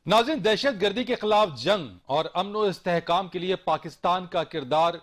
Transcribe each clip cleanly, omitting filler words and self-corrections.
नाज़रीन, दहशत गर्दी के खिलाफ जंग और अमन और इस्तेहकाम के लिए पाकिस्तान का किरदार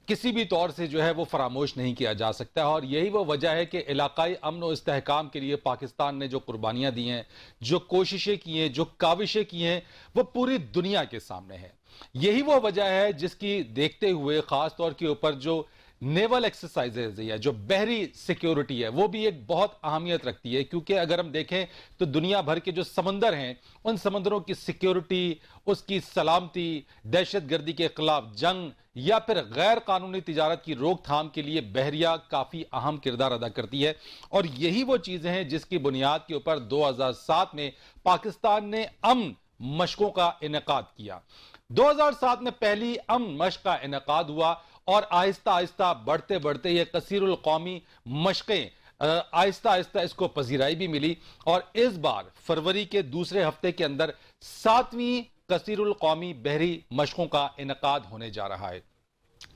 किसी भी तौर से जो है वो फरामोश नहीं किया जा सकता, और यही वो वजह है कि इलाकाई अमन और इस्तेहकाम के लिए पाकिस्तान ने जो कुर्बानियां दी हैं, जो कोशिशें की हैं, जो काविशें की हैं, वो पूरी दुनिया के सामने है। यही वो वजह है जिसकी देखते हुए खास तौर के ऊपर जो नेवल एक्सरसाइजेज है, जो बहरी सिक्योरिटी है, वो भी एक बहुत अहमियत रखती है, क्योंकि अगर हम देखें तो दुनिया भर के जो समंदर हैं, उन समंदरों की सिक्योरिटी, उसकी सलामती, दहशत गर्दी के खिलाफ जंग या फिर गैर कानूनी तिजारत की रोकथाम के लिए बहरिया काफी अहम किरदार अदा करती है। और यही वो चीजें हैं जिसकी बुनियाद के ऊपर 2007 में पाकिस्तान ने अमन मशकों का इनेकाद किया। 2007 में पहली अमन मश्क का इनेकाद हुआ और आहिस्ता आहिस्ता बढ़ते बढ़ते ये कसीरुल कौमी मशकें आहिस्ता आहिस्ता इसको पजीराई भी मिली, और इस बार फरवरी के दूसरे हफ्ते के अंदर 7वीं कसीरुल कौमी बहरी मशकों का इनेकाद होने जा रहा है।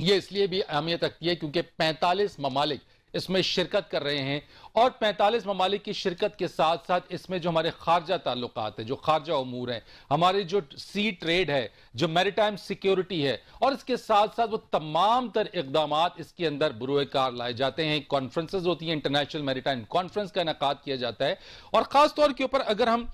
ये इसलिए भी अहमियत रखती है क्योंकि 45 ममालिक इसमें शिरकत कर रहे हैं, और 45 ममालिक की शिरकत के साथ साथ इसमें जो हमारे खारजा ताल्लुकात है, जो खारजा उमूर हैं, हमारे जो सी ट्रेड है, जो मैरिटाइम सिक्योरिटी है, और इसके साथ साथ वो तमाम तर इक़दामात इसके अंदर बुरोए कार लाए जाते हैं। कॉन्फ्रेंसेज होती हैं, इंटरनेशनल मैरिटाइम कॉन्फ्रेंस का इनेकाद किया जाता है। और खास तौर के ऊपर अगर हम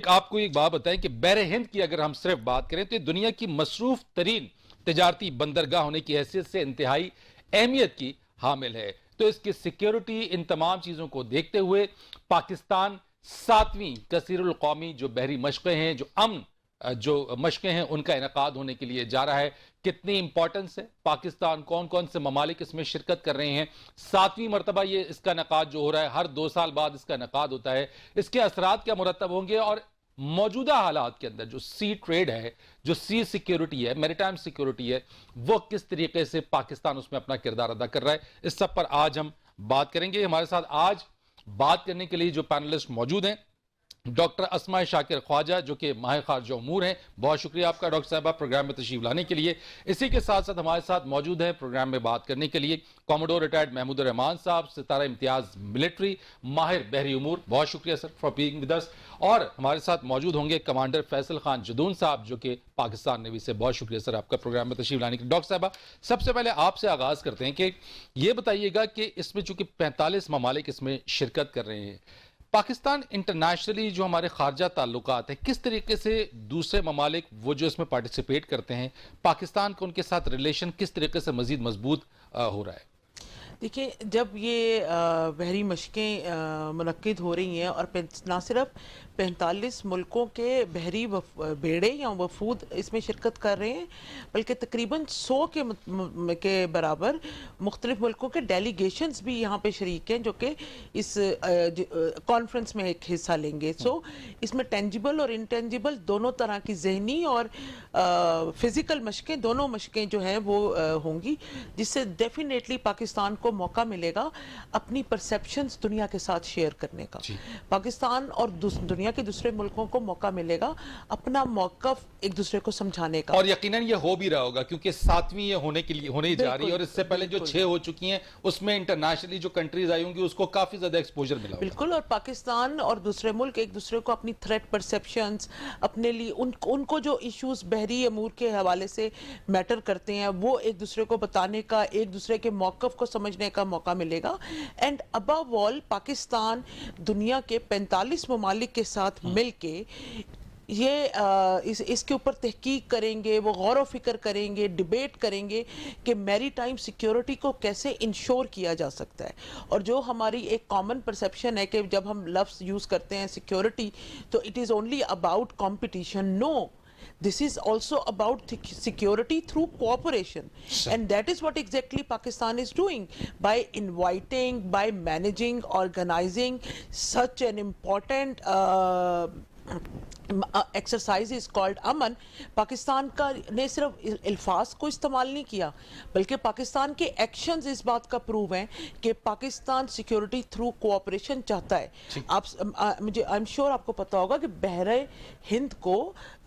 आपको एक बात बताएं कि बहरे हिंद की अगर हम सिर्फ बात करें तो दुनिया की मसरूफ तरीन तिजारती बंदरगाह होने की हैसियत से इंतहाई अहमियत की हामिल है। तो इसकी सिक्योरिटी, इन तमाम चीजों को देखते हुए पाकिस्तान 7वीं कसीरुल कौमी जो बहरी मशकें हैं, जो अमन जो मशकें हैं, उनका इनेकाद होने के लिए जा रहा है। कितनी इंपॉर्टेंस है, पाकिस्तान कौन कौन से ममालिक इसमें शिरकत कर रहे हैं। 7वीं मरतबा ये इसका इनेकाद जो हो रहा है, हर 2 साल बाद इसका इनेकाद होता है। इसके असरात क्या मुरतब होंगे, और मौजूदा हालात के अंदर जो सी ट्रेड है, जो सी सिक्योरिटी है, मैरिटाइम सिक्योरिटी है, वो किस तरीके से पाकिस्तान उसमें अपना किरदार अदा कर रहा है, इस सब पर आज हम बात करेंगे। हमारे साथ आज बात करने के लिए जो पैनलिस्ट मौजूद हैं, डॉक्टर अस्मा शाकिर ख्वाजा जो कि माहिर खारजा उमूर हैं, बहुत शुक्रिया आपका डॉक्टर साहबा प्रोग्राम में तशरीफ लाने के लिए। इसी के साथ साथ हमारे साथ मौजूद हैं प्रोग्राम में बात करने के लिए कॉमोडोर रिटायर्ड महमूद रहमान साहब, सितारा इम्तियाज मिलिट्री, माहिर बहरी उमूर, बहुत शुक्रिया sir for being with us. और हमारे साथ मौजूद होंगे कमांडर फैसल खान जदून साहब जो कि पाकिस्तान नेवी से, बहुत शुक्रिया सर आपका प्रोग्राम में तशरीफ लाने के लिए। डॉक्टर साहबा, सबसे पहले आपसे आगाज करते हैं कि ये बताइएगा कि इसमें चूंकि 45 ममालिक इसमें शिरकत कर रहे हैं, पाकिस्तान इंटरनेशनली जो हमारे खारजा ताल्लुकात हैं, किस तरीके से दूसरे ममालिक वो जो इसमें पार्टिसिपेट करते हैं, पाकिस्तान का उनके साथ रिलेशन किस तरीके से मजीद मजबूत हो रहा है? देखिए, जब ये बहरी मशकें मुनक्किद हो रही हैं और ना सिर्फ 45 मुल्कों के बहरी बेड़े या वफूद इसमें शिरकत कर रहे हैं, बल्कि तकरीबन 100 के बराबर मुख्तलिफ मुल्कों के डेलीगेशंस भी यहाँ पे शरीक हैं जो कि इस कॉन्फ्रेंस में एक हिस्सा लेंगे। सो इसमें टेंजिबल और इंटेंजिबल दोनों तरह की जहनी और फिज़िकल मशकें, दोनों मशकें जो हैं वो होंगी, जिससे डेफिनेटली पाकिस्तान को मौका मिलेगा अपनी परसेप्शंस दुनिया के साथ शेयर करने का। पाकिस्तान और दुनिया के दूसरे मुल्कों को मौका मिलेगा अपना मौक़िफ़ एक दूसरे को समझाने का। और यकीनन ये हो भी रहा होगा क्योंकि 7वीं ये होने के लिए होने जा रही है, और इससे पहले जो 6 हो चुकी हैं उसमें इंटरनेशनली जो कंट्रीज आई होंगी उसको काफी ज्यादा एक्सपोजर मिला। बिल्कुल, और पाकिस्तान और दूसरे मुल्क एक दूसरे को अपनी थ्रेट परसेप्शंस, अपने लिए उनको जो इश्यूज बहरी अमूर के हवाले से मैटर करते हैं वो एक दूसरे को बताने का, एक दूसरे के मौक़िफ़ को समझने का मौका मिलेगा। एंड अबव ऑल पाकिस्तान दुनिया के 45 ममालिक के साथ मिलके ये इसके ऊपर तहकीक करेंगे, वो गौर व फिक्र करेंगे, डिबेट करेंगे कि मैरीटाइम सिक्योरिटी को कैसे इंश्योर किया जा सकता है। और जो हमारी एक कॉमन परसेप्शन है कि जब हम लफ्ज़ यूज़ करते हैं सिक्योरिटी तो it is only about competition. No, this is also about security through cooperation, and that is what exactly Pakistan is doing by inviting, by managing, organizing such an important exercise is called Aman. Pakistan का ने सिर्फ अल्फाज को इस्तेमाल नहीं किया, बल्कि पाकिस्तान के एक्शंस इस बात का प्रूव हैं कि पाकिस्तान सिक्योरिटी थ्रू कोऑपरेशन चाहता है। आप मुझे आई एम श्योर आपको पता होगा कि बहरे हिंद को,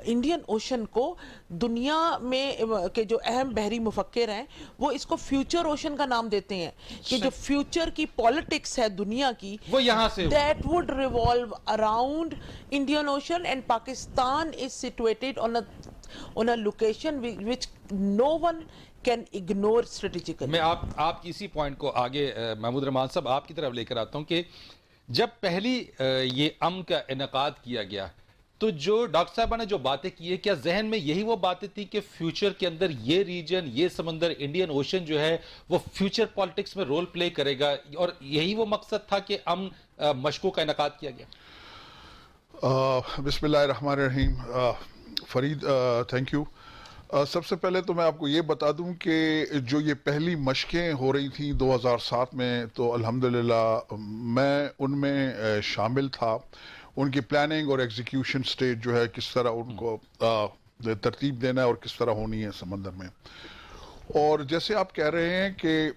इंडियन ओशन को दुनिया में के जो अहम बहरी मुफक्किर हैं वो इसको फ्यूचर ओशन का नाम देते हैं कि जो फ्यूचर की पॉलिटिक्स है दुनिया की, वो यहाँ say that would revolve around Indian ocean and Pakistan is situated on a location which no one can ignore strategically. میں آپ کی اسی پوائنٹ کو آگے محمود رحمان صاحب آپ کی طرف لے کر آتا ہوں کہ جب پہلی یہ امن کا انعقاد کیا گیا تو جو ڈاکٹر صاحبہ نے جو باتیں کی ہے، کیا ذہن میں یہی وہ باتیں تھیں کہ فیوچر کے اندر یہ ریجن، یہ سمندر، انڈین اوشن جو ہے وہ فیوچر پالیٹکس میں رول پلے کرے گا، اور یہی وہ مقصد تھا کہ امن مشقوں کا انعقاد کیا گیا؟ بسم اللہ الرحمن الرحیم. Farid thank you. سب سے پہلے تو میں آپ کو یہ بتا دوں کہ جو یہ پہلی مشقیں ہو رہی تھیں 2007 میں، تو الحمدللہ میں ان میں شامل تھا. ان کی پلاننگ اور ایگزیکیوشن سٹیج جو ہے، کس طرح ان کو ترتیب دینا ہے اور کس طرح ہونی ہے سمندر میں. اور جیسے آپ کہہ رہے ہیں کہ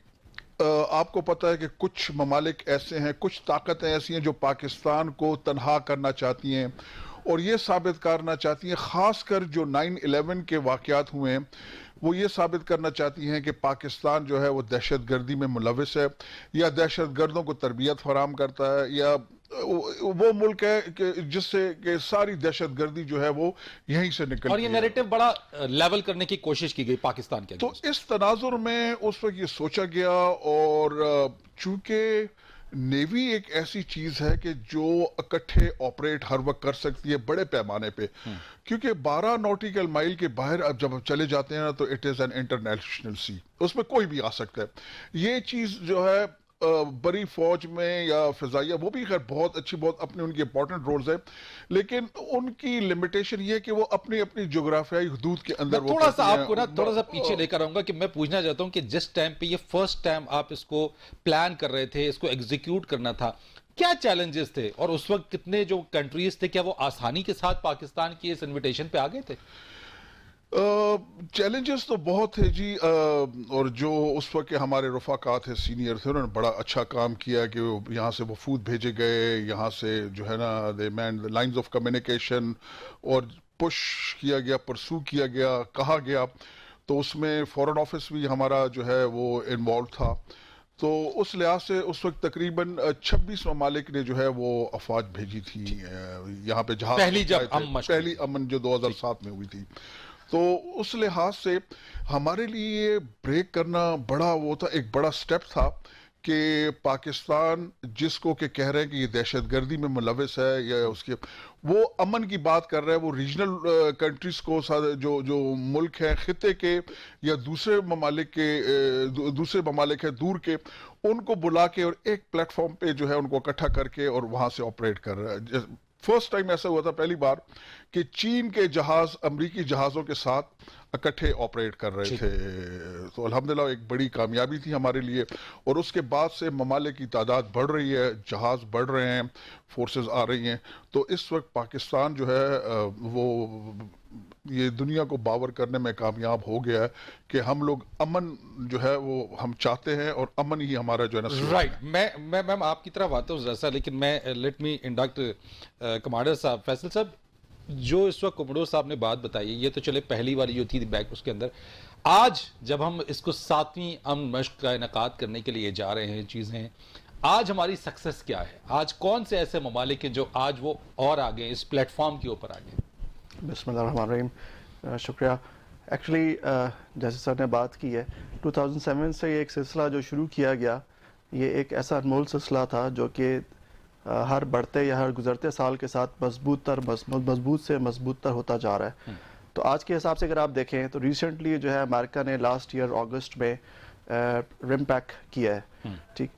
آپ کو پتہ ہے کہ کچھ ممالک ایسے ہیں، کچھ طاقتیں ایسی ہیں جو پاکستان کو تنہا کرنا چاہتی ہیں اور یہ ثابت کرنا چاہتی ہیں، خاص کر جو 9/11 کے واقعات ہوئے ہیں وہ یہ ثابت کرنا چاہتی ہیں کہ پاکستان جو ہے وہ دہشت گردی میں ملوث ہے، یا دہشت گردوں کو تربیت فراہم کرتا ہے، یا وہ ملک ہے کہ جس سے کہ ساری دہشت گردی جو ہے وہ یہیں سے نکلتی ہے. اور یہ نیریٹو بڑا لیول کرنے کی کوشش کی گئی پاکستان کے تو اس تناظر میں اس وقت یہ سوچا گیا، اور چونکہ نیوی ایک ایسی چیز ہے کہ جو اکٹھے آپریٹ ہر وقت کر سکتی ہے بڑے پیمانے پہ، کیونکہ 12 نوٹیکل مائل کے باہر اب جب چلے جاتے ہیں تو اٹ از این انٹرنیشنل سی، اس میں کوئی بھی آ سکتا ہے. یہ چیز جو ہے بڑی فوج میں یا فضائیہ، وہ بھی خیر بہت اچھی، بہت اپنے ان کی امپورٹنٹ رولز ہیں، لیکن ان کی لمیٹیشن یہ ہے کہ وہ اپنی اپنی جغرافیائی حدود کے اندر وہ تھوڑا سا کرتی ہیں. آپ کو نا تھوڑا سا پیچھے لے کر آؤں گا کہ میں پوچھنا چاہتا ہوں کہ جس ٹائم پہ یہ فرسٹ ٹائم آپ اس کو پلان کر رہے تھے، اس کو ایگزیکیوٹ کرنا تھا، کیا چیلنجز تھے، اور اس وقت کتنے جو کنٹریز تھے، کیا وہ آسانی کے ساتھ پاکستان کی اس انویٹیشن پہ آگے تھے؟ چیلنجز تو بہت تھے جی، اور جو اس وقت کے ہمارے رفقا تھے، سینئر تھے، انہوں نے بڑا اچھا کام کیا کہ یہاں سے وفود بھیجے گئے، یہاں سے جو ہے نا دے مین لائنز آف کمیونیکیشن، اور پش کیا گیا، پرسو کیا گیا، کہا گیا. تو اس میں فورن آفس بھی ہمارا جو ہے وہ انوالو تھا. تو اس لحاظ سے اس وقت تقریباً 26 ممالک نے جو ہے وہ افواج بھیجی تھی یہاں پہ جہاز پہلی امن جو 2007 میں ہوئی تھی. تو اس لحاظ سے ہمارے لیے بریک کرنا بڑا وہ تھا، ایک بڑا سٹیپ تھا کہ پاکستان جس کو کہ کہہ رہے ہیں کہ یہ دہشت گردی میں ملوث ہے، یا اس کے وہ امن کی بات کر رہے ہیں، وہ ریجنل کنٹریز کو جو ملک ہیں خطے کے یا دوسرے ممالک ہیں دور کے، ان کو بلا کے اور ایک پلیٹ فارم پہ جو ہے ان کو اکٹھا کر کے اور وہاں سے آپریٹ کر رہا ہے. فرسٹ ٹائم ایسا ہوا تھا پہلی بار کہ چین کے جہاز امریکی جہازوں کے ساتھ اکٹھے آپریٹ کر رہے تھے. تو الحمدللہ ایک بڑی کامیابی تھی ہمارے لیے، اور اس کے بعد سے ممالک کی تعداد بڑھ رہی ہے، جہاز بڑھ رہے ہیں، فورسز آ رہی ہیں. تو اس وقت پاکستان جو ہے وہ یہ دنیا کو باور کرنے میں کامیاب ہو گیا ہے کہ ہم لوگ امن جو ہے وہ ہم چاہتے ہیں، اور امن ہی ہمارا جو ہے نا رائٹ. میں آپ کی طرف آتا ہوں ذرا سا، لیکن میں لیٹ می انڈکٹ کمانڈر صاحب. فیصل صاحب، جو اس وقت کوموڈور صاحب نے بات بتائی، یہ تو چلے پہلی والی جو تھی بیک اس کے اندر. آج جب ہم اس کو 7ویں امن مشق کا انعقاد کرنے کے لیے جا رہے ہیں چیزیں، آج ہماری سکسس کیا ہے؟ آج کون سے ایسے ممالک ہیں جو آج وہ اور آگے اس پلیٹ فارم کے اوپر آگے؟ بسم اللہ الرحمن الرحیم. شکریہ. ایکچولی جیسے سر نے بات کی ہے، 2007 سے یہ ایک سلسلہ جو شروع کیا گیا، یہ ایک ایسا انمول سلسلہ تھا جو کہ ہر بڑھتے یا ہر گزرتے سال کے ساتھ مضبوط سے مضبوط تر ہوتا جا رہا ہے. تو آج کے حساب سے اگر آپ دیکھیں تو ریسنٹلی جو ہے امریکہ نے لاسٹ ایئر اگست میں رم پیک کیا ہے، ٹھیک.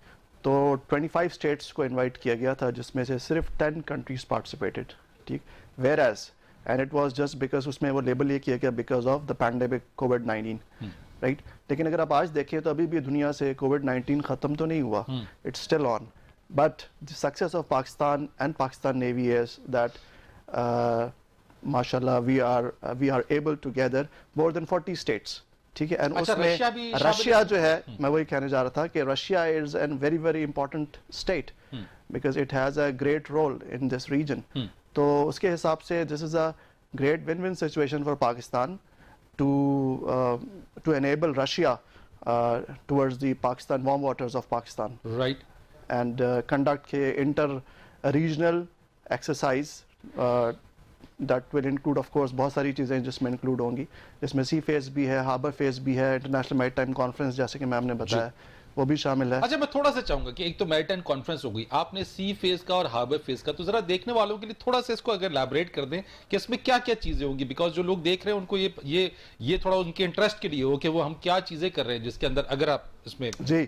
تو 25 اسٹیٹس کو انوائٹ کیا گیا تھا، جس میں سے صرف 10 کنٹریز پارٹیسپیٹڈ، ٹھیک. Whereas and it was just because اس میں وہ لیبل یہ کیا گیا بیکاز آف دا پینڈیمک کووڈ-19، رائٹ. لیکن اگر آپ آج دیکھیں تو ابھی بھی دنیا سے کووڈ-19 ختم تو نہیں ہوا، it's still on. But the success of Pakistan and Pakistan Navy is that, mashallah, we are able to gather more than 40 states. ٹھیک ہے. اینڈ اس میں رشیا جو ہے، میں وہی کہنے جا رہا تھا کہ Russia is an very very important state because it has a great role in this region. تو اس کے حساب سے this is a great win win situation for Pakistan to enable Russia towards the Pakistan warm waters of Pakistan. Right. And conduct inter-regional exercise that will include of course बहुत सारी चीज़ें जिसमें include होंगी, जिसमें सी फेस भी है, हार्बर फेस भी है, इंटरनेशनल मैरीटाइम कॉन्फ्रेंस जैसे कि मैम ने बताया वो भी शामिल है। अच्छा, मैं थोड़ा सा चाहूंगा कि एक तो मैरीटाइम कॉन्फ्रेंस हो गई, आपने सी फेज का और हार्बर फेज का, तो जरा देखने वालों के लिए थोड़ा सा इसको अगर एलैबोरेट कर दें कि इसमें क्या क्या चीजें होंगी, बिकॉज जो लोग देख रहे हैं उनको ये थोड़ा उनके इंटरेस्ट के लिए हो कि वो हम क्या चीजें कर रहे हैं जिसके अंदर, अगर आप इसमें। जी,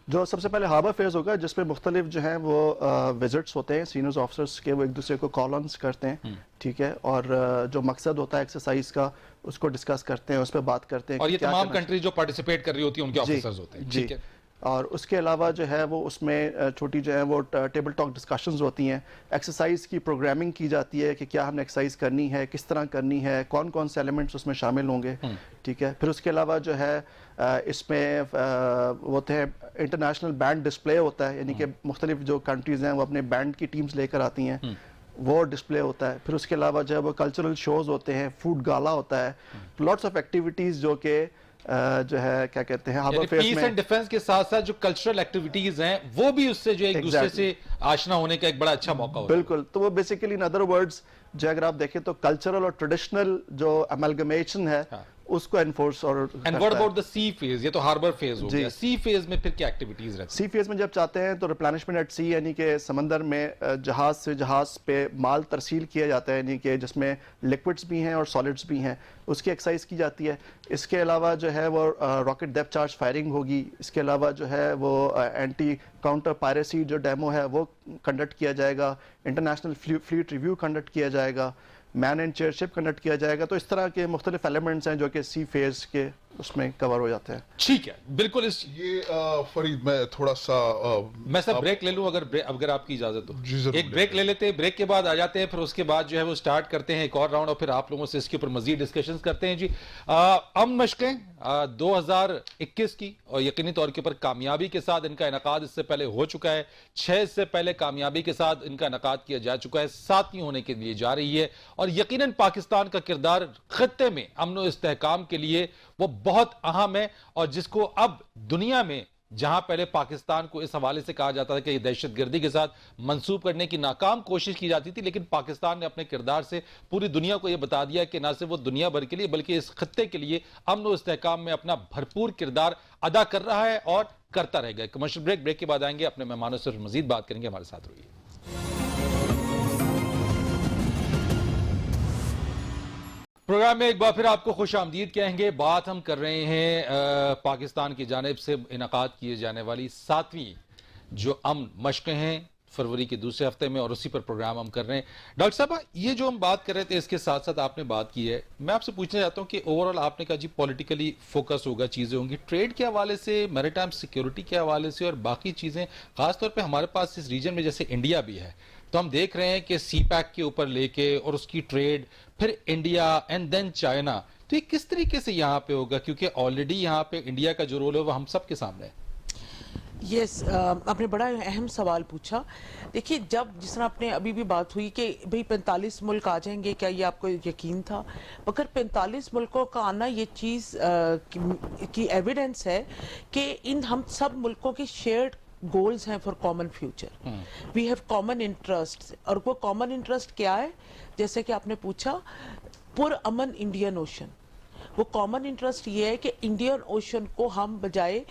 जो सबसे पहले हार्बर फेज होगा जिसमें मुख्तलिफ जो हैं वो विजिट्स होते हैं सीनियर्स ऑफिसर्स के, वो एक दूसरे को कॉल ऑन्स करते हैं, ठीक है, और जो मकसद होता है एक्सरसाइज का उसको डिस्कस करते हैं, उस पर बात करते हैं। और ये तमाम कंट्री जो पार्टिसिपेट कर रही होती है उनके ऑफिसर्स होते हैं, ठीक है। और उसके अलावा जो है वो उसमें छोटी जो है वो टेबल टॉक डिस्कशंस होती हैं, एक्सरसाइज की प्रोग्रामिंग की जाती है कि क्या हमने एक्सरसाइज करनी है, किस तरह करनी है, कौन कौन से एलिमेंट्स उसमें शामिल होंगे, ठीक है। फिर उसके अलावा जो है इसमें वो होते हैं इंटरनेशनल बैंड डिस्प्ले होता है, यानी कि मुख्तलिफ जो कंट्रीज़ हैं वो अपने बैंड की टीम्स लेकर आती हैं, वो डिस्प्ले होता है। फिर उसके अलावा जो है वो कल्चरल शोज़ होते हैं, फूड गाला होता है, लॉट्स ऑफ एक्टिविटीज़ जो कि जो है क्या कहते हैं हार्बर फेस पीस में एंड डिफेंस के साथ साथ जो कल्चरल एक्टिविटीज हैं वो भी उससे जो एक दूसरे से आशना होने का एक बड़ा अच्छा मौका होता है। बिल्कुल, तो वो बेसिकली इन अदर वर्ड्स जो अगर आप देखें तो कल्चरल और ट्रेडिशनल जो अमलगमेशन है उसको एनफोर्स और and what about the sea phase, ये तो हार्बर फेज हो गया, सी फेज में फिर क्या एक्टिविटीज रहती सी फेज में जब चाहते हैं तो रिप्लेनिशमेंट एट सी, यानी कि समंदर में जहाज से जहाज पे माल तरसील किया जाता है, यानी कि जिसमें लिक्विड्स भी हैं और सॉलिड्स भी हैं, उसकी एक्सरसाइज की जाती है। इसके अलावा जो है वो रॉकेट डेप्थ चार्ज फायरिंग होगी, इसके अलावा जो है वो एंटी काउंटर पायरेसी जो डेमो है वो कंडक्ट किया जाएगा, इंटरनेशनल फ्लीट रिव्यू कंडक्ट किया जाएगा, मैन एंड चेयरशिप कंडक्ट किया जाएगा। तो इस तरह के मुख्तलिफ एलिमेंट्स हैं जो कि सी फेज के उसमें कवर हो जाते हैं। ठीक है, बिल्कुल। इस ये फरीद मैं थोड़ा सा मैं सब ब्रेक ले लूं अगर आपकी इजाजत हो। जी, जरूर एक ब्रेक ले लेते हैं, ब्रेक के बाद आ जाते हैं, फिर उसके बाद जो है वो स्टार्ट करते हैं एक और राउंड और फिर आप लोगों से इसके ऊपर मजीद डिस्कशंस करते हैं। जी, अमन मशकें 2021 की और यकीनी तौर के ऊपर कामयाबी के साथ इनका इनकाद इससे पहले हो चुका है, 6 से पहले कामयाबी के साथ इनका इनकाद किया जा चुका है, 7वीं होने के लिए जा रही है और यकीनन पाकिस्तान का किरदार खत्ते में अमन और इस्तेहकाम के लिए वो बहुत अहम है और जिसको अब दुनिया में, जहां पहले पाकिस्तान को इस हवाले से कहा जाता था कि दहशतगर्दी के साथ मंसूब करने की नाकाम कोशिश की जाती थी, लेकिन पाकिस्तान ने अपने किरदार से पूरी दुनिया को यह बता दिया कि न सिर्फ वो दुनिया भर के लिए बल्कि इस खत्ते के लिए अमन और इस्तेहकाम में अपना भरपूर किरदार अदा कर रहा है और करता रहेगा। कमर्शियल ब्रेक के बाद आएंगे, अपने मेहमानों से मजीद बात करेंगे, हमारे साथ रहिए। प्रोग्राम में एक बार फिर आपको खुश आमदीद कहेंगे। बात हम कर रहे हैं पाकिस्तान की जानिब से इनकाद किए जाने वाली 7वीं जो अमन मशकें हैं फरवरी के दूसरे हफ्ते में, और उसी पर प्रोग्राम हम कर रहे हैं। डॉक्टर साहब, ये जो हम बात कर रहे थे इसके साथ साथ आपने बात की है, मैं आपसे पूछना चाहता हूँ कि ओवरऑल आपने कहा जी पॉलिटिकली फोकस होगा, चीज़ें होंगी ट्रेड के हवाले से, मैरीटाइम सिक्योरिटी के हवाले से और बाकी चीज़ें, खासतौर पर हमारे पास इस रीजन में जैसे इंडिया भी है, तो हम देख रहे हैं कि सी पैक के ऊपर लेके और उसकी ट्रेड, फिर इंडिया एंड देन चाइना, तो ये किस तरीके से यहाँ पे होगा, क्योंकि ऑलरेडी यहाँ पे इंडिया का जो रोल है वो हम सब के सामने है। यस, आपने बड़ा अहम सवाल पूछा। देखिए, जब जिस तरह आपने अभी भी बात हुई कि भाई 45 मुल्क आ जाएंगे, क्या ये आपको यकीन था? मगर 45 मुल्कों का आना ये चीज़ की एविडेंस है कि इन हम सब मुल्कों की शेयर्ड गोल्स हैं for common future. We have common interest, और वो कॉमन इंटरेस्ट क्या है? जैसे कि आपने पूछा, पुरअमन इंडियन ओशन। वो कॉमन इंटरेस्ट ये है कि इंडियन ओशन को हम बजाय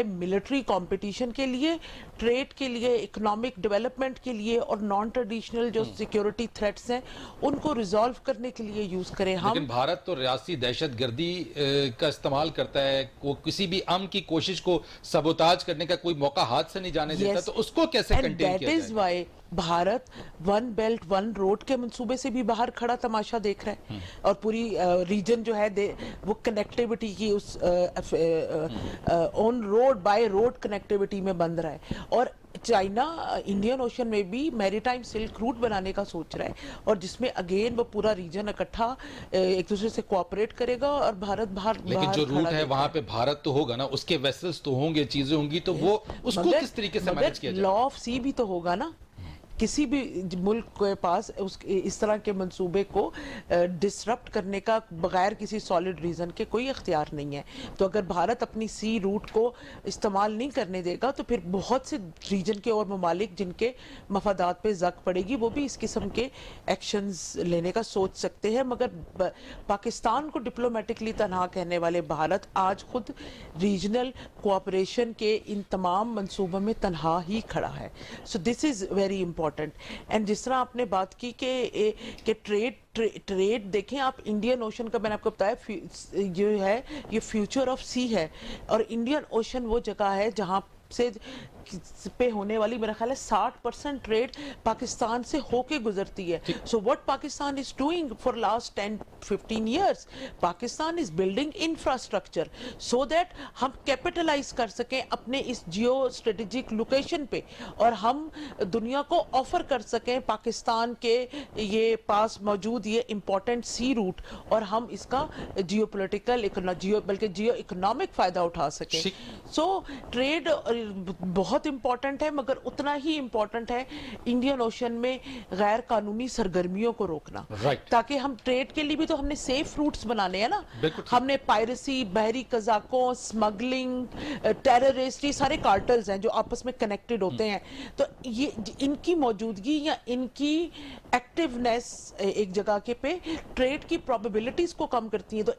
मिलिट्री कंपटीशन के लिए, ट्रेड के लिए, इकोनॉमिक डेवलपमेंट के लिए और नॉन ट्रेडिशनल जो सिक्योरिटी थ्रेट्स हैं उनको रिजॉल्व करने के लिए यूज करें। हम लेकिन भारत तो रियासी दहशतगर्दी का इस्तेमाल करता है, वो किसी भी अमन की कोशिश को सबोताज करने का कोई मौका हाथ से नहीं जाने देता, तो उसको कैसे कंटेन किया जाए? Why Bharat one belt one road के मंसूबे से भी बाहर खड़ा तमाशा देख रहा है और पूरी रीजन जो है वो कनेक्टिविटी की उस on road by road connectivity में बंद रहा है। और चाइना इंडियन ओशन में भी मैरीटाइम सिल्क रूट बनाने का सोच रहा है, और जिसमें अगेन वो पूरा रीजन इकट्ठा एक दूसरे से कोऑपरेट करेगा और भारत बाहर, लेकिन जो रूट है वहां पे भारत तो होगा ना, उसके वेसल्स तो होंगे, चीजें होंगी, तो वो उसको किस तरीके से मैनेज किया जाए? लॉ ऑफ सी भी तो होगा ना, किसी भी मुल्क के पास इस तरह के मंसूबे को डिसरप्ट करने का बगैर किसी सॉलिड रीज़न के कोई इख्तियार नहीं है। तो अगर भारत अपनी सी रूट को इस्तेमाल नहीं करने देगा तो फिर बहुत से रीजन के और ममालिक जिनके मफादात पे जक पड़ेगी वो भी इस किस्म के एक्शंस लेने का सोच सकते हैं। मगर पाकिस्तान को डिप्लोमेटिकली तनहा कहने वाले भारत आज खुद रीजनल कोऑपरेशन के इन तमाम मंसूबों में तनहा ही खड़ा है। So this is very important. And जिस तरह आपने बात की कि ट्रेड देखें आप, इंडियन ओशन का मैंने आपको बताया जो है ये फ्यूचर ऑफ सी है, और इंडियन ओशन वो जगह है जहां से पे होने वाली मेरा ख्याल है 60% ट्रेड पाकिस्तान से होके गुजरती है। So what Pakistan is doing for last 10-15 years, Pakistan is building infrastructure so that हम कैपिटलाइज कर सकें अपने इस जियो स्ट्रेटेजिक लोकेशन पे, और हम दुनिया को ऑफर कर सकें पाकिस्तान के ये पास मौजूद ये इंपॉर्टेंट सी रूट, और हम इसका जियो पोलिटिकल बल्कि जियो इकोनॉमिक फायदा उठा सकें। सो ट्रेड बहुत इंपॉर्टेंट है, मगर उतना ही इंपॉर्टेंट है इंडियन ओशन में गैर कानूनी सरगर्मियों को रोकना। ताकि हम ट्रेड के लिए भी तो हमने सेफ रूट्स बनाने हैं ना। हमने पायरेसी, बहरी कजाकों, स्मगलिंग, टेररिस्ट, ये सारे कार्टल्स हैं जो आपस में कनेक्टेड होते हैं। तो ये इनकी मौजूदगी या इनकी एक्टिवनेस एक जगह के पे ट्रेड की प्रोबेबिलिटीज को कम करती है। तो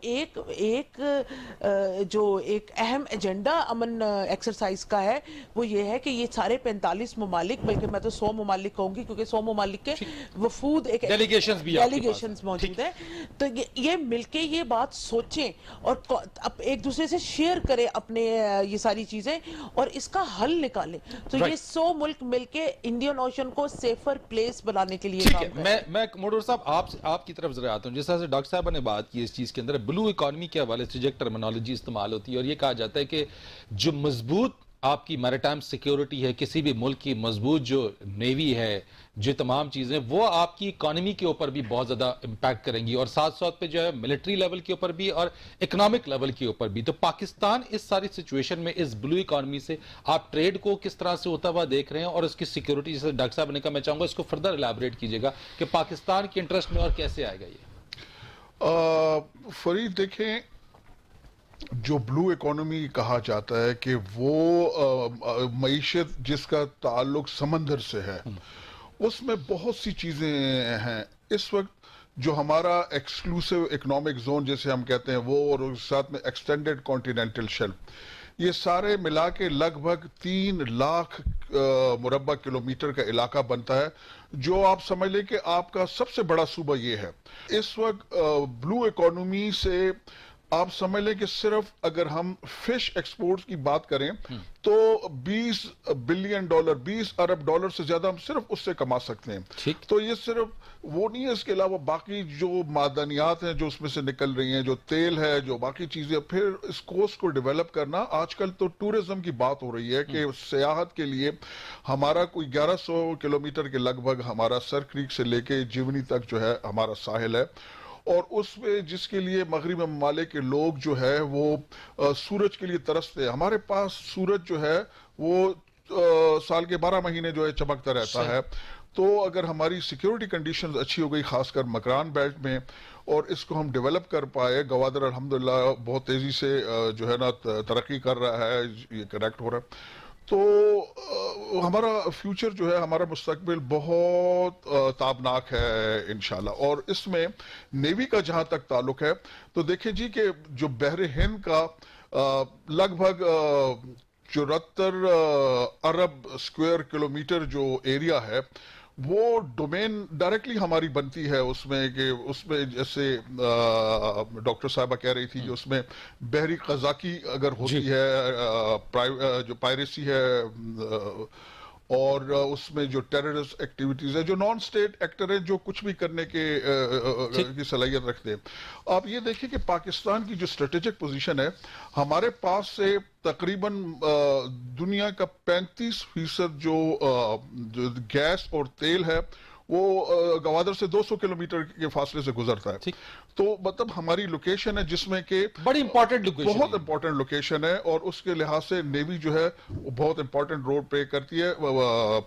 एक अहम एजेंडा अमन एक्सरसाइज का है वो ये है कि ये सारे 45 ममालिक, बल्कि मैं तो 100 ममालिक कहूंगी क्योंकि 100 ममालिक के वफूद एक डेलीगेशंस मौजूद है। तो ये मिलके ये बात सोचें और अब एक दूसरे से शेयर करें अपने ये सारी चीजें और इसका हल निकालें। तो ये 100 मुल्क मिलके इंडियन ओशन को सेफर प्लेस बनाने के लिए काम करें। मैं मोडोर साहब आपकी तरफ जरा आता हूं। जिस तरह से डॉक्टर साहब ने बात की इस चीज के अंदर ब्लू इकोनॉमी के हवाले से जो टर्मिनोलॉजी इस्तेमाल होती है, और ये कहा जाता है कि जो मजबूत आपकी मैरिटाइम सिक्योरिटी है, किसी भी मुल्क की मजबूत जो नेवी है, जो तमाम चीजें, वो आपकी इकोनॉमी के ऊपर भी बहुत ज्यादा इंपैक्ट करेंगी, और साथ साथ पे जो है मिलिट्री लेवल के ऊपर भी और इकोनॉमिक लेवल के ऊपर भी। तो पाकिस्तान इस सारी सिचुएशन में इस ब्लू इकोनॉमी से आप ट्रेड को किस तरह से होता हुआ देख रहे हैं, और उसकी सिक्योरिटी, जैसे डॉक्टर साहब ने कहा, मैं चाहूंगा इसको फर्दर इलैबोरेट कीजिएगा कि पाकिस्तान के इंटरेस्ट में और कैसे आएगा ये। फरीद देखें, जो ब्लू इकोनॉमी कहा जाता है कि वो मईशत जिसका ताल्लुक समंदर से है, उसमें बहुत सी चीजें हैं। इस वक्त जो हमारा एक्सक्लूसिव इकोनॉमिक जोन जैसे हम कहते हैं वो, और उस साथ में एक्सटेंडेड कॉन्टिनेंटल शेल्फ, ये सारे मिला के लगभग 3 लाख मुरब्बा किलोमीटर का इलाका बनता है, जो आप समझ लें कि आपका सबसे बड़ा सूबा ये है। इस वक्त ब्लू इकोनॉमी से आप समझ लें कि सिर्फ अगर हम फिश एक्सपोर्ट्स की बात करें तो 20 बिलियन डॉलर, 20 अरब डॉलर से ज्यादा हम सिर्फ उससे कमा सकते हैं। तो ये सिर्फ वो नहीं है, इसके अलावा बाकी जो मादनियात हैं जो उसमें से निकल रही हैं, जो तेल है, जो बाकी चीजें, फिर इस कोस्ट को डेवलप करना। आजकल तो टूरिज्म की बात हो रही है कि सियाहत के लिए हमारा कोई 1100 किलोमीटर के लगभग हमारा सर क्रीक से लेके जीवनी तक जो है हमारा साहिल है, और उसमें जिसके लिए मगरिब ममालिक के लोग जो है वो सूरज के लिए तरसते हैं। हमारे पास सूरज जो है वो साल के 12 महीने जो है चमकता रहता है। तो अगर हमारी सिक्योरिटी कंडीशंस अच्छी हो गई, खासकर मकरान बेल्ट में, और इसको हम डेवलप कर पाए, गवादर अल्हम्दुलिल्लाह बहुत तेजी से जो है ना तरक्की कर रहा है, ये कनेक्ट हो रहा है, तो हमारा फ्यूचर जो है, हमारा मुस्तकबिल बहुत ताबनाक है इंशाल्लाह। और इसमें नेवी का जहां तक ताल्लुक है, तो देखिए जी कि जो बहरे हिंद का लगभग 74 अरब स्क्वायर किलोमीटर जो एरिया है, वो डोमेन डायरेक्टली हमारी बनती है उसमें, कि उसमें जैसे डॉक्टर साहबा कह रही थी कि उसमें बहरी कजाकी अगर होती है, जो पायरेसी है, और उसमें जो टेररिस्ट एक्टिविटीज है, जो नॉन स्टेट एक्टर हैं जो कुछ भी करने की सलाहियत रखते हैं। आप ये देखिए कि पाकिस्तान की जो स्ट्रेटेजिक पोजीशन है, हमारे पास से तकरीबन दुनिया का 35% जो गैस और तेल है वो गवादर से 200 किलोमीटर के फासले से गुजरता है। ठीक। तो मतलब हमारी लोकेशन है जिसमें कि बड़ी इंपॉर्टेंट लोकेशन बहुत इंपॉर्टेंट लोकेशन है, और उसके लिहाज से नेवी जो है वो बहुत इंपॉर्टेंट रोल प्ले करती है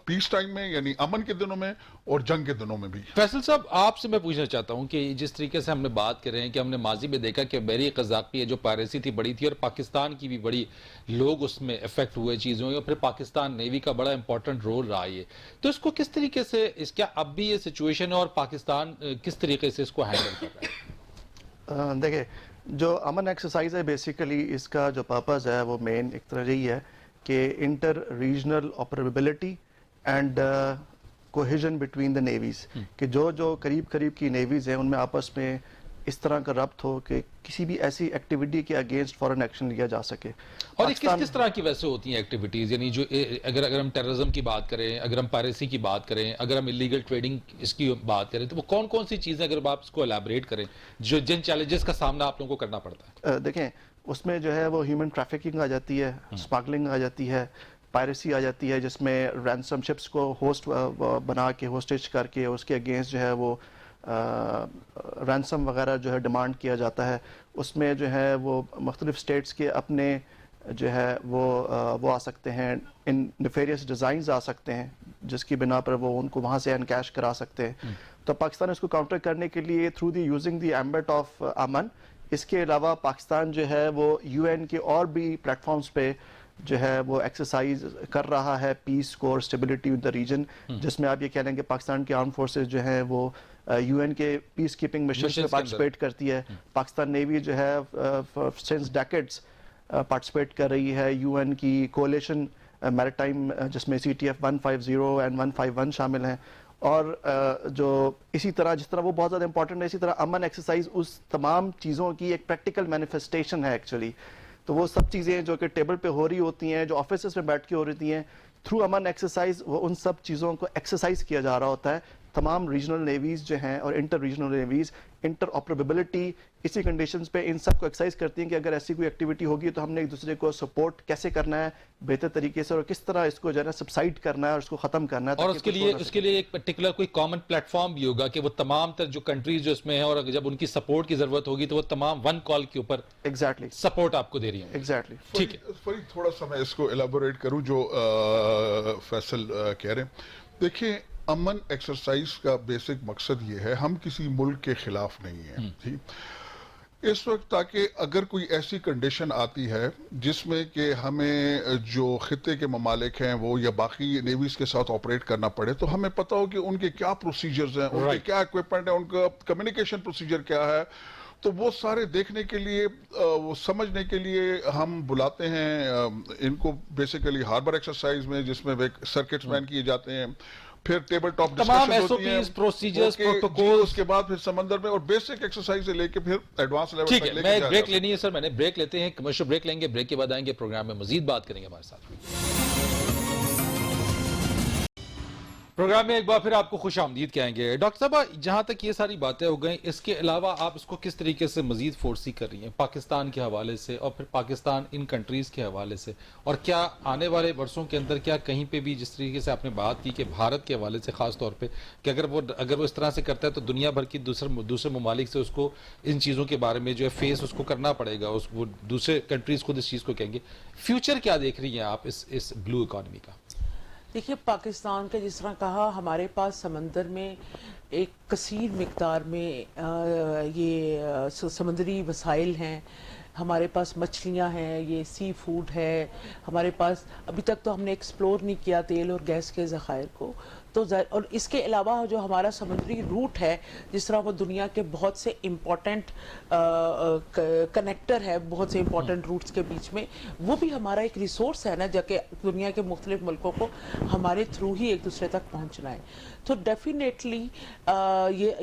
पीस टाइम में, यानी अमन के दिनों में और जंग के दिनों में भी। फैसल साहब, आपसे मैं पूछना चाहता हूं कि जिस तरीके से हमने बात कर रहे हैं कि हमने माजी में देखा कि बहरी क़ज़ाक़ी जो पायरेसी थी बड़ी थी, और पाकिस्तान की भी बड़ी लोग उसमें इफेक्ट हुए चीज़ों, और फिर पाकिस्तान नेवी का बड़ा इंपॉर्टेंट रोल रहा ये, तो इसको किस तरीके से, क्या अब भी ये सिचुएशन है और पाकिस्तान किस तरीके से इसको हैंडल कर रहा है? देखिए, जो अमन एक्सरसाइज है बेसिकली इसका जो पर्पज़ है वो मेन एक तरह यही है कि inter regional operability and cohesion between the navies, कि जो करीब करीब की नेवीज़ हैं उनमें आपस में इस तरह का रब्त हो कि किसी भी ऐसी एक्टिविटी के अगेंस्ट फॉरेन एक्शन लिया जा सके। और किस तरह की वैसे होती हैं एक्टिविटीज़, यानी जो अगर हम टेररिज्म की बात करें, अगर हम पायरेसी की बात करें, अगर हम इलीगल ट्रेडिंग इसकी बात करें, तो वो कौन कौन सी चीज़ें, अगर आप इसको एलैबोरेट करें, जिन चैलेंजेस का सामना आप लोगों को करना पड़ता है? देखें, उसमें जो है वो ह्यूमन ट्रैफिकिंग आ जाती है, स्मगलिंग आ जाती है, पायरेसी आ जाती है, जिसमें रैंसम शिप्स को होस्ट बना के होस्टेज करके उसके अगेंस्ट जो है वो रैंसम वगैरह जो है डिमांड किया जाता है। उसमें जो है वो मुख्तलिफ स्टेट्स के अपने जो है वो आ सकते हैं, इन नेफेरियस डिज़ाइंस आ सकते हैं जिसकी बिना पर वो उनको वहाँ से अनकैश करा सकते हैं। तो पाकिस्तान इसको काउंटर करने के लिए through the using the ambit of Aman, इसके अलावा पाकिस्तान जो है वो यूएन के और भी प्लेटफॉर्म्स पे जो है वो एक्सरसाइज कर रहा है पीस को और स्टेबिलिटी इन द रीजन, जिसमें आप ये कह लें कि पाकिस्तान के आर्म फोर्सेस जो है वो यूएन के पीस कीपिंग मिशन में पार्टिसिपेट करती है। पाकिस्तान नेवी जो है सिंस डेकेड्स पार्टिसिपेट कर रही है यूएन की कोalition मैरिटाइम, जिसमें CTF 150 एंड 151 शामिल हैं। और जो इसी तरह जिस तरह वो बहुत ज़्यादा इंपॉर्टेंट है, इसी तरह अमन एक्सरसाइज उस तमाम चीज़ों की एक प्रैक्टिकल मैनिफेस्टेशन है एक्चुअली। तो वो सब चीज़ें जो कि टेबल पे हो रही होती हैं, जो ऑफिस में बैठ के हो रही हैं, थ्रू अमन एक्सरसाइज वो उन सब चीज़ों को एक्सरसाइज किया जा रहा होता है। तमाम रीजनल नेवीज़ जो हैं और inter regional navies inter operability इसी कंडीशंस पे इन सब को एक्सरसाइज करती हैं कि अगर ऐसी कोई एक्टिविटी होगी तो हमने एक दूसरे को सपोर्ट कैसे करना है बेहतर तरीके से, और किस तरह इसको जो है ना सबसाइड करना है और इसको ख़त्म करना है। और उसके लिए एक पर्टिकुलर कोई कॉमन प्लेटफॉर्म भी होगा कि वो तमाम जो कंट्रीज जो इसमें हैं, और जब उनकी सपोर्ट की जरूरत होगी तो वो तमाम वन कॉल के ऊपर एग्जैक्टली सपोर्ट आपको दे रही है। एग्जैक्टली ठीक है, फरीद, थोड़ा सा मैं इसको एलाबोरेट करूं जो फैसल कह रहे हैं। देखिए, अमन एक्सरसाइज का बेसिक मकसद ये है, हम किसी मुल्क के खिलाफ नहीं हैं, ठीक। इस वक्त ताकि अगर कोई ऐसी कंडीशन आती है जिसमें कि हमें जो खित्ते के ममालिक हैं वो या बाकी नेवीज के साथ ऑपरेट करना पड़े, तो हमें पता हो कि उनके क्या प्रोसीजर्स हैं, उनके क्या इक्विपमेंट है, उनका कम्युनिकेशन प्रोसीजर क्या है। तो वो सारे देखने के लिए, वो समझने के लिए हम बुलाते हैं इनको बेसिकली हार्बर एक्सरसाइज में, जिसमें सर्किट्स मैन किए जाते हैं, फिर टेबल टॉप तमाम डिस्कशन होती हैं, SOPs, प्रोसीजर्स, जी, प्रोटोकॉल, उसके बाद फिर समंदर में और बेसिक एक्सरसाइज से लेके फिर एडवांस लेवल ठीक तक है। लेके मैं जाया ब्रेक जाता लेनी है सर, मैंने ब्रेक लेते हैं, कमर्शियल ब्रेक लेंगे, ब्रेक के बाद आएंगे, प्रोग्राम में मजीद बात करेंगे हमारे साथ। प्रोग्राम में एक बार फिर आपको खुश आमदीद कहेंगे। डॉक्टर साहब, जहां तक ये सारी बातें हो गई, इसके अलावा आप इसको किस तरीके से मजीद फोर्सी कर रही हैं पाकिस्तान के हवाले से, और फिर पाकिस्तान इन कंट्रीज के हवाले से, और क्या आने वाले वर्षों के अंदर क्या कहीं पे भी, जिस तरीके से आपने बात की कि भारत के हवाले से खास तौर पे, कि अगर वो इस तरह से करता है तो दुनिया भर की दूसरे ममालिक से उसको इन चीज़ों के बारे में जो है फेस उसको करना पड़ेगा, वो दूसरे कंट्रीज खुद इस चीज़ को कहेंगे। फ्यूचर क्या देख रही हैं आप इस ब्लू इकॉनमी का? देखिए, पाकिस्तान का जिस तरह कहा, हमारे पास समंदर में एक कसीर मिकदार में ये समुद्री वसाइल हैं, हमारे पास मछलियां हैं, ये सी फूड है, हमारे पास अभी तक तो हमने एक्सप्लोर नहीं किया तेल और गैस के ज़खायर को, तो और इसके अलावा जो हमारा समुद्री रूट है, जिस तरह वो दुनिया के बहुत से इम्पोर्टेंट कनेक्टर है बहुत से इम्पोर्टेंट रूट्स के बीच में, वो भी हमारा एक रिसोर्स है ना, जाके दुनिया के मुख्तलिफ मुल्कों को हमारे थ्रू ही एक दूसरे तक पहुंचना है। तो डेफिनेटली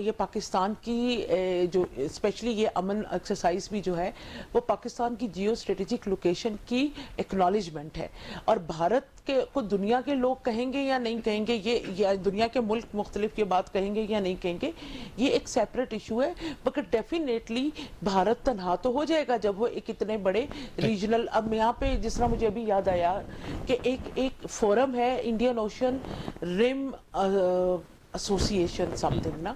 ये पाकिस्तान की जो स्पेशली ये अमन एक्सरसाइज भी जो है वो पाकिस्तान की जियो स्ट्रेटेजिक लोकेशन की एक्नॉलेजमेंट है। और भारत के को दुनिया के लोग कहेंगे या नहीं कहेंगे, ये या दुनिया के मुल्क मुख्तलिफ की बात कहेंगे या नहीं कहेंगे, ये एक सेपरेट इशू है। मगर डेफिनेटली भारत तनहा तो हो जाएगा जब वो एक इतने बड़े रीजनल, अब यहाँ पे जिस तरह मुझे अभी याद आया कि एक फोरम है Indian Ocean Rim Association something ना,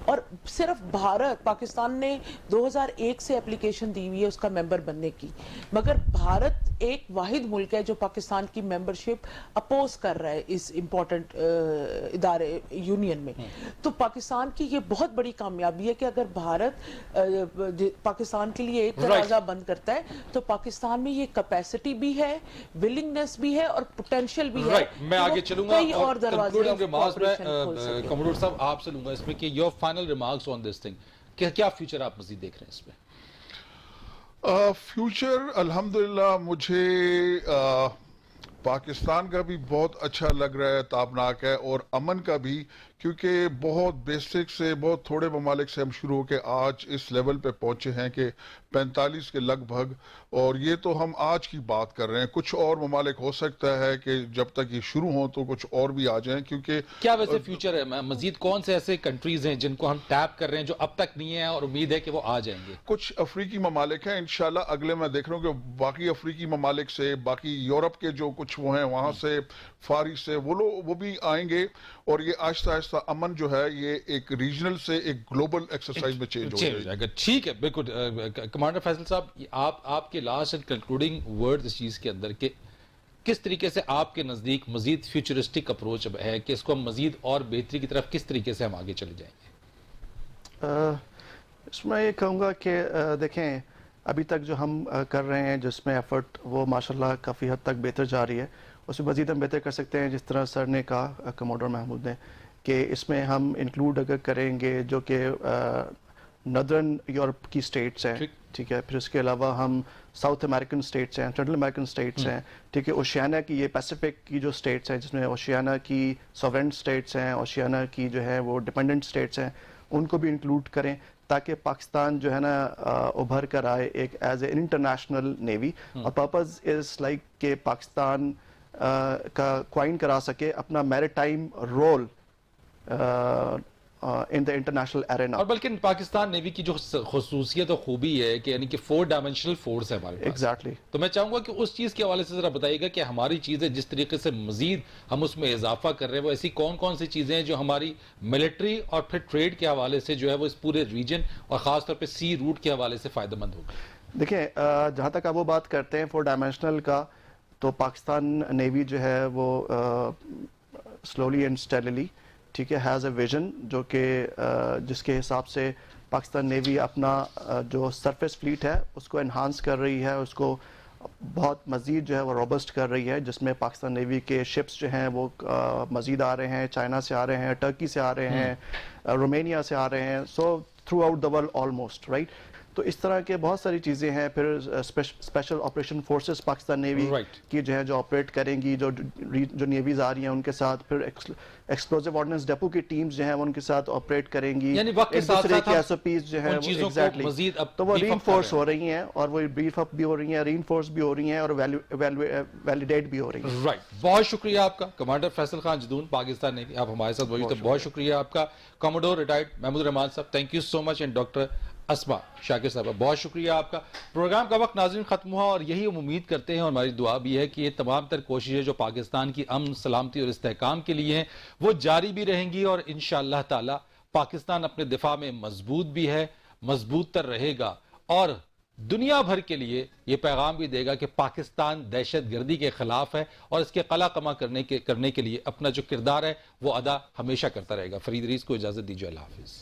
और सिर्फ भारत, पाकिस्तान ने 2001 से एप्लीकेशन दी हुई है उसका मेंबर बनने की, मगर भारत एक वाहिद मुल्क है जो पाकिस्तान की मेंबरशिप अपोज कर रहा है इस इम्पोर्टेंट इदारे यूनियन में। तो पाकिस्तान की ये बहुत बड़ी कामयाबी है कि अगर भारत पाकिस्तान के लिए एक दरवाजा बंद करता है तो पाकिस्तान में ये कैपेसिटी भी है, विलिंगनेस भी है और पोटेंशियल भी है। मैं आगे चलूंगा कई और दरवाजे कमरुद्दीन साहब आपसे लूंगा इसमें कि your final remarks on this thing, क्या फ्यूचर आप मजीद देख रहे हैं इसमें? फ्यूचर अल्हम्दुलिल्लाह मुझे पाकिस्तान का भी बहुत अच्छा लग रहा है, ताबनाक है, और अमन का भी, क्योंकि बहुत बेसिक से, बहुत थोड़े ममालिक से हम शुरू होकर आज इस लेवल पे पहुंचे हैं कि 45 के लगभग, और ये तो हम आज की बात कर रहे हैं। कुछ और ममालिक हो सकता है कि जब तक ये शुरू हो तो कुछ और भी आ जाएं, क्योंकि क्या वैसे फ्यूचर है, मजीद कौन से ऐसे कंट्रीज हैं जिनको हम टैप कर रहे हैं जो अब तक नहीं है और उम्मीद है कि वो आ जाएंगे? कुछ अफ्रीकी ममालिक हैं, इंशाल्लाह अगले मैं देख रहा हूँ कि बाकी अफ्रीकी ममालिक से, बाकी यूरोप के जो कुछ वो हैं वहाँ से, फारिस से, वो भी आएंगे, और ये आहिस्ता आहिस्ता अमन जो है ये एक रीजनल से एक ग्लोबल एक्सरसाइज में चेंज हो जाएगा। ठीक है, बिल्कुल। कमांडर फैसल साहब, आपके लास्ट एंड कंक्लूडिंग वर्ड इस चीज के अंदर के किस तरीके से आपके नजदीक मजीद फ्यूचरिस्टिक अप्रोच है कि इसको हम मजीद और बेहतरी की तरफ किस तरीके से हम आगे चले जाएंगे? इसमें ये कहूँगा कि देखें, अभी तक जो हम कर रहे हैं जिसमें एफर्ट वो माशाल्लाह काफ़ी हद तक बेहतर जा रही है, उसमें मज़ीद हम बेहतर कर सकते हैं। जिस तरह सर ने कहा, कमोडोर महमूद ने, कि इसमें हम इंक्लूड अगर करेंगे जो कि नदर्न यूरोप की स्टेट्स हैं, ठीक है, फिर इसके अलावा हम साउथ अमेरिकन स्टेट्स हैं, सेंट्रल अमेरिकन स्टेट्स हैं, ठीक है, ओशियाना की, ये पैसिफिक की जो स्टेट्स हैं जिसमें ओशियाना की सॉवरेन स्टेट्स हैं, ओशियाना की जो है वो डिपेंडेंट स्टेट्स हैं, उनको भी इंक्लूड करें ताकि पाकिस्तान जो है ना उभर कर आए एक एज ए इंटरनेशनल नेवी। और पर्पस इज लाइक कि पाकिस्तान का क्वाइन करा सके अपना maritime role in the international arena. और बल्कि पाकिस्तान नेवी की जो खसूसियत और खूबी है कि यानी कि 4 डायमेंशनल फोर्स है हमारे पास। एग्जैक्टली। तो मैं चाहूंगा कि उस चीज के हवाले से जरा बताइएगा कि हमारी चीजें जिस तरीके से मजीद हम उसमें इजाफा कर रहे हैं, वो ऐसी कौन कौन सी चीजें हैं जो हमारी मिलिट्री और फिर ट्रेड के हवाले से जो है वो इस पूरे रीजन और खासतौर पर सी रूट के हवाले से फायदेमंद होगी? देखिए, जहाँ तक आप वो बात करते हैं 4 डायमेंशनल का, तो पाकिस्तान नेवी जो है वो स्लोली एंड स्टेडीली, ठीक है, हैज़ अ विजन जो कि जिसके हिसाब से पाकिस्तान नेवी अपना जो सरफेस फ्लीट है उसको एनहांस कर रही है, उसको बहुत मज़ीद जो है वो रोबस्ट कर रही है, जिसमें पाकिस्तान नेवी के शिप्स जो हैं वो मज़ीद आ रहे हैं, चाइना से आ रहे हैं, टर्की से आ रहे हैं, रोमेनिया से आ रहे हैं, so through out the world almost, right. तो इस तरह के बहुत सारी चीज़ें हैं। फिर special operation forces Pakistan navy की जो है जो ऑपरेट करेंगी, जो नेवीज आ रही हैं उनके साथ, फिर एक्सप्लोजिव ऑर्डिनेंस डेपो की टीम्स जो हैं वो उनके साथ ऑपरेट करेंगी, यानी वक्त के साथ साथ एसओपीज जो है एग्जैक्टली, तो वो रीइंफोर्स हो रही हैं, और वो ब्रीफ अप भी हो रही हैं, रीइंफोर्स भी हो रही हैं, और वैलिडेट भी हो रही हैं। राइट, बहुत शुक्रिया आपका कमांडर फैसल खान जदून, पाकिस्तान नेवी, आप हमारे साथ मौजूद थे, बहुत शुक्रिया आपका। Commodore retired Mahmood Rehman sahab, thank you so much, and doctor Asma Shakir sahab, बहुत शुक्रिया आपका। प्रोग्राम का वक्त नाज़रीन खत्म हुआ, और यही हम उम्मीद करते हैं और हमारी दुआ भी है कि ये तमाम तर कोशिशें जो पाकिस्तान की अमन, सलामती और इस्तेहकाम के लिए हैं वो जारी भी रहेंगी, और इंशाअल्लाह ताला पाकिस्तान अपने दिफा में मजबूत भी है, मजबूत तर रहेगा, और दुनिया भर के लिए ये पैगाम भी देगा कि पाकिस्तान दहशत गर्दी के खिलाफ है और इसके कला कमा करने के लिए अपना जो किरदार है वो अदा हमेशा करता रहेगा। फरीद रीस को इजाजत दीजिए, अल्लाह हाफिज।